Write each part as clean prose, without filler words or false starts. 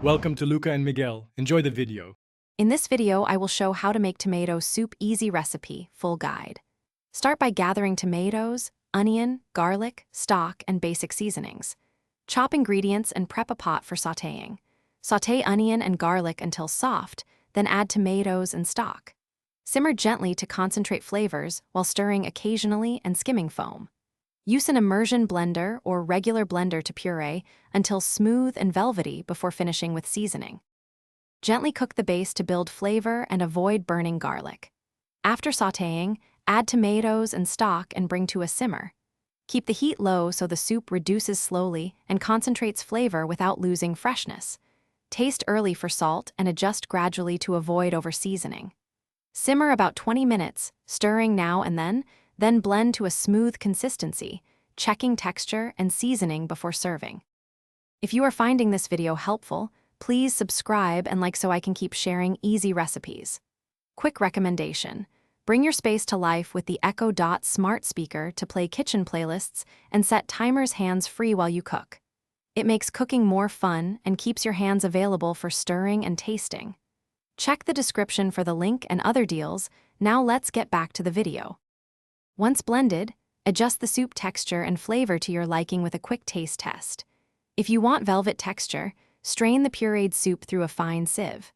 Welcome to Luca and Miguel. Enjoy the video. In this video, I will show how to make tomato soup easy recipe, full guide. Start by gathering tomatoes, onion, garlic, stock, and basic seasonings. Chop ingredients and prep a pot for sautéing. Sauté onion and garlic until soft, then add tomatoes and stock. Simmer gently to concentrate flavors while stirring occasionally and skimming foam. Use an immersion blender or regular blender to puree until smooth and velvety before finishing with seasoning. Gently cook the base to build flavor and avoid burning garlic. After sautéing, add tomatoes and stock and bring to a simmer. Keep the heat low so the soup reduces slowly and concentrates flavor without losing freshness. Taste early for salt and adjust gradually to avoid over-seasoning. Simmer about 20 minutes, stirring now and then blend to a smooth consistency, checking texture and seasoning before serving. If you are finding this video helpful, please subscribe and like so I can keep sharing easy recipes. Quick recommendation: bring your space to life with the Echo Dot smart speaker to play kitchen playlists and set timers hands-free while you cook. It makes cooking more fun and keeps your hands available for stirring and tasting. Check the description for the link and other deals. Now let's get back to the video. Once blended, adjust the soup texture and flavor to your liking with a quick taste test. If you want velvet texture, strain the pureed soup through a fine sieve.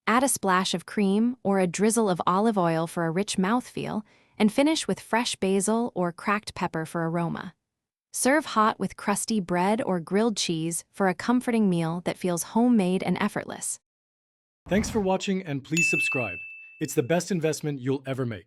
Add a splash of cream or a drizzle of olive oil for a rich mouthfeel, and finish with fresh basil or cracked pepper for aroma. Serve hot with crusty bread or grilled cheese for a comforting meal that feels homemade and effortless. Thanks for watching and please subscribe. It's the best investment you'll ever make.